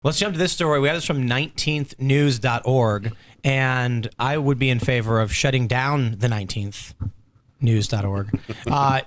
Let's jump to this story. We have this from 19thnews.org, and I would be in favor of shutting down the 19thnews.org.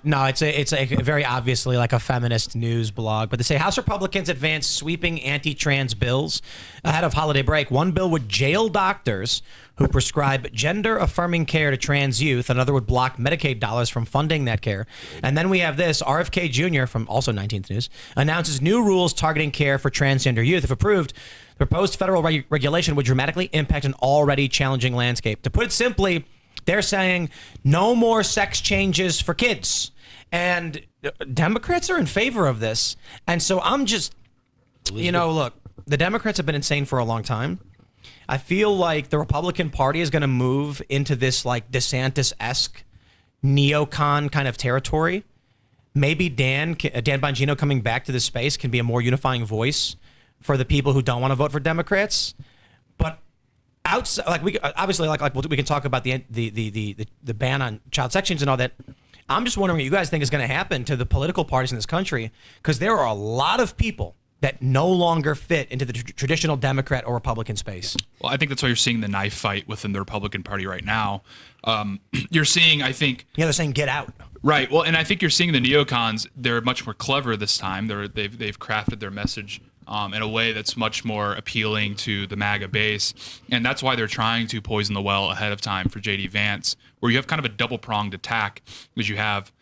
No, it's a very obviously like a feminist news blog, but they say House Republicans advance sweeping anti-trans bills ahead of holiday break. One bill would jail doctors who prescribe gender-affirming care to trans youth. Another would block Medicaid dollars from funding that care. And then we have this. RFK Jr. from also 19th News announces new rules targeting care for transgender youth. If approved, the proposed federal regulation would dramatically impact an already challenging landscape. To put it simply, they're saying no more sex changes for kids. And Democrats are in favor of this. And so I'm just, look, the Democrats have been insane for a long time. I feel like the Republican Party is going to move into this like DeSantis-esque neocon kind of territory. Maybe Dan Bongino coming back to this space can be a more unifying voice for the people who don't want to vote for Democrats. But outside, like we obviously we can talk about the ban on child sex change and all that. I'm just wondering what you guys think is going to happen to the political parties in this country, because there are a lot of people that no longer fit into the traditional Democrat or Republican space. Well, I think that's why you're seeing the knife fight within the Republican Party right now. You're seeing, I think... Yeah, they're saying get out. Right. Well, and I think you're seeing the neocons, they're much more clever this time. They've crafted their message in a way that's much more appealing to the MAGA base. And that's why they're trying to poison the well ahead of time for J.D. Vance, where you have kind of a double-pronged attack, because you have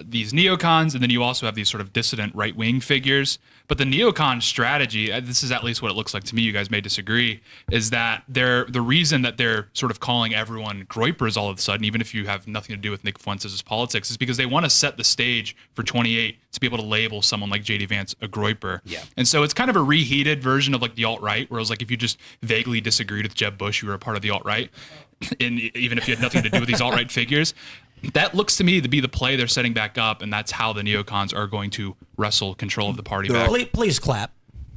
these neocons, and then you also have these sort of dissident right-wing figures. But the neocon strategy, this is at least what it looks like to me, you guys may disagree, is that the reason that they're sort of calling everyone groypers all of a sudden, even if you have nothing to do with Nick Fuentes' politics, is because they want to set the stage for 28 to be able to label someone like J.D. Vance a groyper. Yeah. And so it's kind of a reheated version of like the alt-right, where it was like if you just vaguely disagreed with Jeb Bush, you were a part of the alt-right, and even if you had nothing to do with these alt-right figures. That looks to me to be the play they're setting back up, and that's how the neocons are going to wrestle control of the party back. Please clap.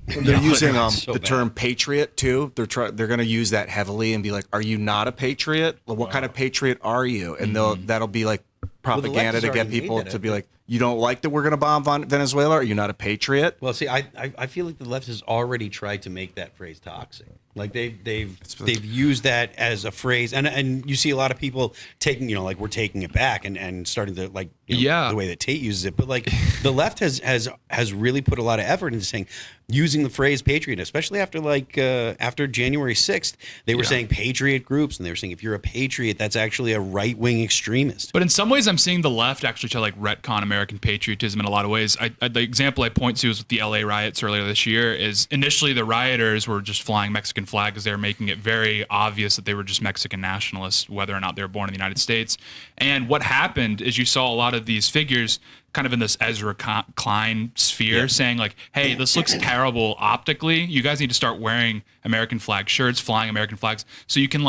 They're using the term patriot too. They're going to use that heavily and be like, "Are you not a patriot? Well, what kind of patriot are you?" And that'll be like propaganda to get people to be like, "You don't like that we're going to bomb Venezuela? Are you not a patriot?" Well, see, I feel like the left has already tried to make that phrase toxic. Like they've used that as a phrase, and you see a lot of people taking, like we're taking it back and starting to the way that Tate uses it. But like the left has really put a lot of effort into saying, using the phrase patriot, especially after January 6th, they were saying patriot groups, and they were saying if you're a patriot, that's actually a right wing extremist. But in some ways, I'm seeing the left actually try to retcon American patriotism in a lot of ways. The example I point to is with the LA riots earlier this year. Is initially the rioters were just flying Mexican flag because they were making it very obvious that they were just Mexican nationalists, whether or not they were born in the United States. And what happened is you saw a lot of these figures kind of in this Ezra Klein sphere saying like, hey, this looks terrible optically. You guys need to start wearing American flag shirts, flying American flags, so you can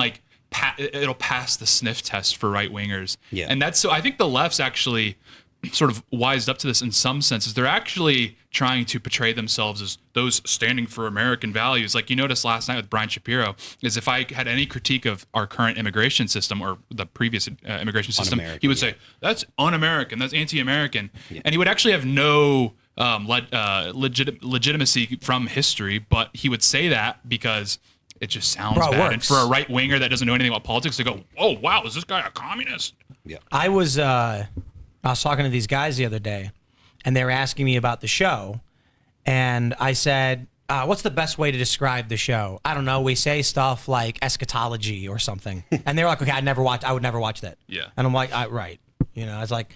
it'll pass the sniff test for right wingers. Yeah. And so I think the left's actually sort of wised up to this in some senses. They're actually trying to portray themselves as those standing for American values. Like you noticed last night with Brian Shapiro, is if I had any critique of our current immigration system or the previous immigration system, he would say, that's un-American, that's anti-American. Yeah. And he would actually have no legitimacy from history, but he would say that because it just sounds bad. And for a right winger that doesn't know anything about politics, they go, oh, wow, is this guy a communist? Yeah. I was talking to these guys the other day, and they were asking me about the show, and I said, what's the best way to describe the show? I don't know. We say stuff like eschatology or something. And they were like, okay, I would never watch that. Yeah. And I'm like, right. It's like,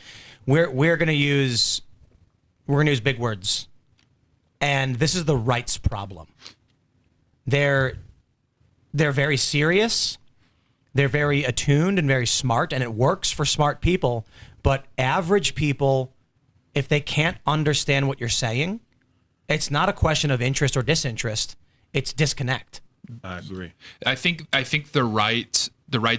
we're going to use big words. And this is the right's problem. They're very serious. They're very attuned and very smart, and it works for smart people. But average people, if they can't understand what you're saying, it's not a question of interest or disinterest. It's disconnect. I agree. I think the right's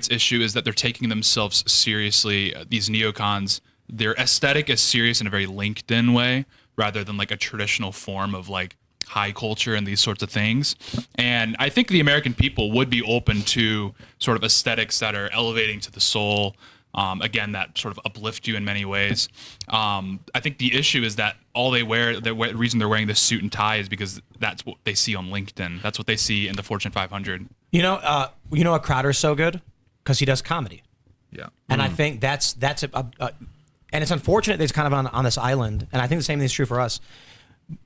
issue is that they're taking themselves seriously. These neocons, their aesthetic is serious in a very LinkedIn way, rather than like a traditional form of like high culture and these sorts of things. And I think the American people would be open to sort of aesthetics that are elevating to the soul. again, that sort of uplift you in many ways. I think the issue is that all they wear, the reason they're wearing this suit and tie is because that's what they see on LinkedIn. That's what they see in the Fortune 500. You know what Crowder's so good? Because he does comedy. Yeah. And I think that's and it's unfortunate that he's kind of on this island. And I think the same thing is true for us.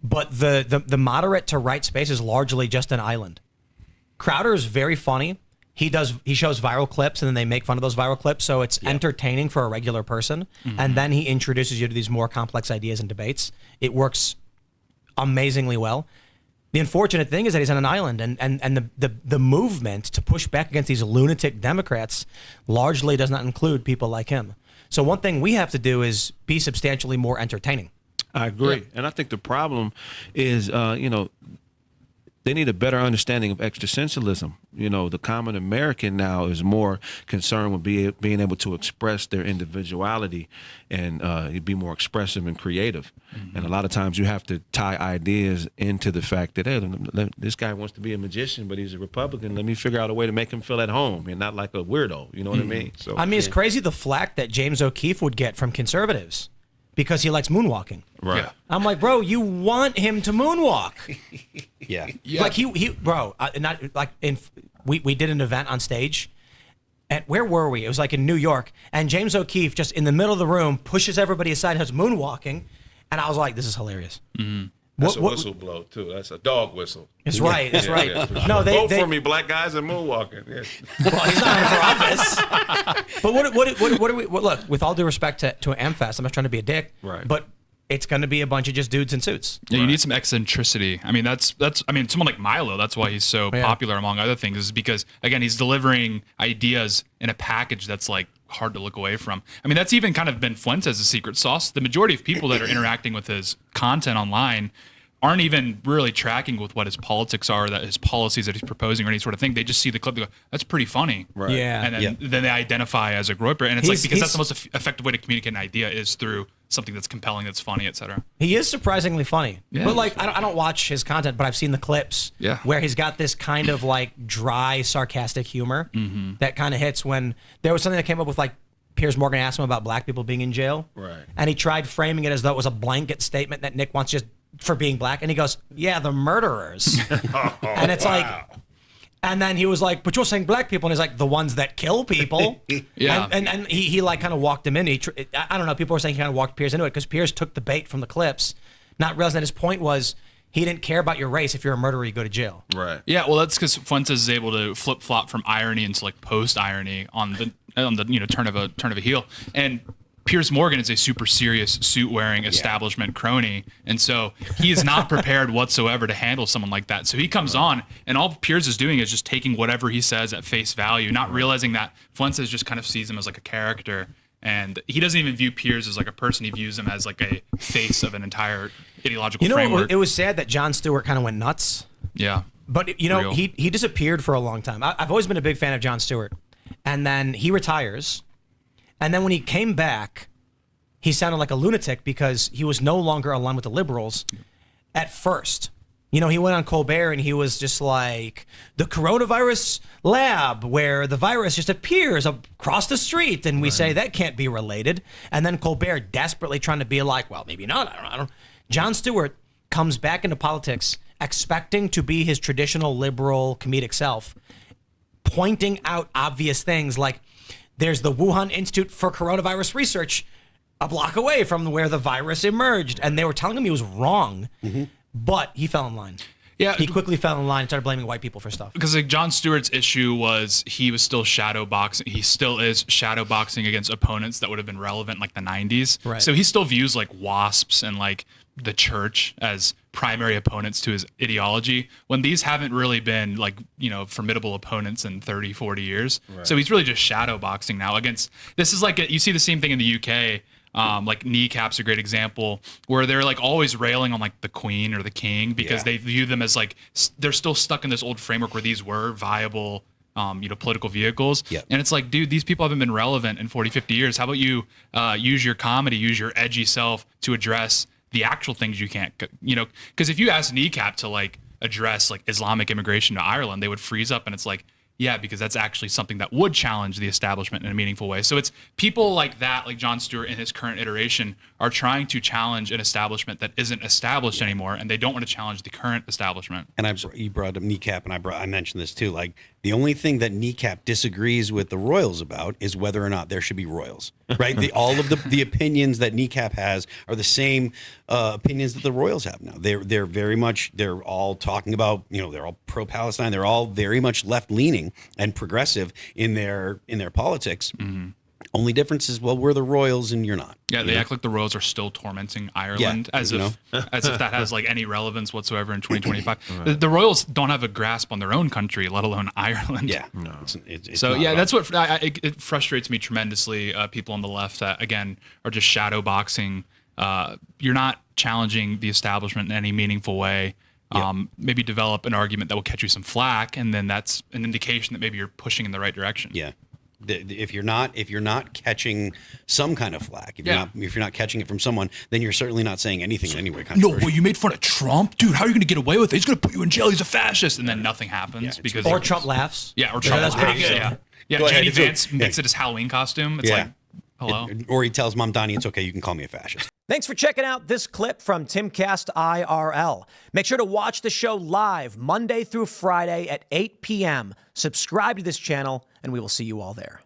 But the moderate to right space is largely just an island. Crowder is very funny. He shows viral clips and then they make fun of those viral clips. So it's entertaining for a regular person. Mm-hmm. And then he introduces you to these more complex ideas and debates. It works amazingly well. The unfortunate thing is that he's on an island, and the movement to push back against these lunatic Democrats largely does not include people like him. So one thing we have to do is be substantially more entertaining. I agree. And I think the problem is, they need a better understanding of existentialism. The common American now is more concerned with being able to express their individuality and be more expressive and creative. Mm-hmm. And a lot of times you have to tie ideas into the fact that, hey, this guy wants to be a magician, but he's a Republican. Let me figure out a way to make him feel at home and not like a weirdo. You know what I mean? So it's crazy the flack that James O'Keefe would get from conservatives because he likes moonwalking. Right. Yeah. I'm like, bro, you want him to moonwalk. Yeah. Like we did an event on stage, and where were we? It was like in New York, and James O'Keefe just in the middle of the room pushes everybody aside, has moonwalking, and I was like, this is hilarious. Mm-hmm. That's a whistle blow too. That's a dog whistle. It's right. That's right. Yeah, sure. No, vote for me, black guys, and moonwalking. Yeah. Well, he's not running for office. But what are we? Look, with all due respect to AmFest, I'm not trying to be a dick. Right. But it's going to be a bunch of just dudes in suits. Yeah, you need some eccentricity. I mean, someone like Milo, that's why he's so popular among other things, is because, again, he's delivering ideas in a package that's like hard to look away from. I mean, that's even kind of been Fuentes' secret sauce. The majority of people that are interacting with his content online aren't even really tracking with what his politics are, that his policies that he's proposing or any sort of thing. They just see the clip, they go, that's pretty funny. Right. Yeah. And then they identify as a groyper. And it's because that's the most effective way to communicate an idea is through something that's compelling, that's funny, etc. He is surprisingly funny. Yeah. But like, I don't watch his content, but I've seen the clips where he's got this kind of like dry, sarcastic humor that kind of hits when there was something that came up with like Piers Morgan asked him about black people being in jail. Right. And he tried framing it as though it was a blanket statement that Nick wants just for being black. And he goes, yeah, the murderers. And it's like, and then he was like, but you're saying black people. And he's like, the ones that kill people. Yeah. And he like kind of walked him in. I don't know. People were saying he kind of walked Piers into it because Piers took the bait from the clips, not realizing that his point was he didn't care about your race. If you're a murderer, you go to jail. Right. Yeah, well, that's because Fuentes is able to flip flop from irony into like post irony on the turn of a heel. And Piers Morgan is a super serious suit wearing establishment crony, and so he is not prepared whatsoever to handle someone like that. So he comes on, and all Piers is doing is just taking whatever he says at face value, not realizing that Fuentes just kind of sees him as like a character. And he doesn't even view Piers as like a person. He views him as like a face of an entire ideological framework. It was sad that Jon Stewart kind of went nuts. Yeah. But, Real. he disappeared for a long time. I've always been a big fan of Jon Stewart. And then he retires. And then when he came back, he sounded like a lunatic because he was no longer aligned with the liberals at first. He went on Colbert and he was just like, the coronavirus lab where the virus just appears across the street. And we say that can't be related. And then Colbert desperately trying to be like, well, maybe not. I don't. Jon Stewart comes back into politics expecting to be his traditional liberal comedic self, pointing out obvious things like there's the Wuhan Institute for Coronavirus Research a block away from where the virus emerged. And they were telling him he was wrong. Mm-hmm. But he fell in line. Yeah, he quickly fell in line and started blaming white people for stuff. Because like Jon Stewart's issue was he was still shadow boxing. He still is shadow boxing against opponents that would have been relevant in like the 90s. Right. So he still views like WASPs and like the church as primary opponents to his ideology when these haven't really been like, formidable opponents in 30, 40 years. Right. So he's really just shadow boxing now against, this is like, you see the same thing in the UK. Like Kneecap's a great example where they're like always railing on like the queen or the king because they view them as like they're still stuck in this old framework where these were viable political vehicles. Yep. And it's like, dude, these people haven't been relevant in 40, 50 years. How about you use your comedy, use your edgy self to address the actual things you can't, because if you ask Kneecap to like address like Islamic immigration to Ireland, they would freeze up and it's like, Yeah, because that's actually something that would challenge the establishment in a meaningful way. So it's people like that, like Jon Stewart in his current iteration, are trying to challenge an establishment that isn't established anymore, and they don't want to challenge the current establishment. And you brought up Kneecap, and I mentioned this too. Like, the only thing that Kneecap disagrees with the Royals about is whether or not there should be Royals, right? All of the opinions that Kneecap has are the same opinions that the Royals have now. They're very much, they're all talking about, they're all pro-Palestine. They're all very much left-leaning and progressive in their politics. Mm-hmm. Only difference is, well, we're the Royals and you're not. Yeah, they act like the Royals are still tormenting Ireland, as if that has like any relevance whatsoever in 2025. Right. The Royals don't have a grasp on their own country, let alone Ireland. Yeah, no. It's so that's what it frustrates me tremendously. People on the left that again are just shadow boxing. You're not challenging the establishment in any meaningful way. Maybe develop an argument that will catch you some flack, and then that's an indication that maybe you're pushing in the right direction. Yeah. If you're not catching some kind of flack, if you're not catching it from someone, then you're certainly not saying anything anyway. No, well, you made fun of Trump, dude. How are you going to get away with it? He's going to put you in jail. He's a fascist, and then nothing happens because Trump laughs. Yeah, or Trump laughs. Pretty good. Yeah. J.D. Vance makes it his Halloween costume. It's like, hello. Or he tells Mom Donnie, it's okay, you can call me a fascist. Thanks for checking out this clip from Timcast IRL. Make sure to watch the show live Monday through Friday at 8 p.m. Subscribe to this channel, and we will see you all there.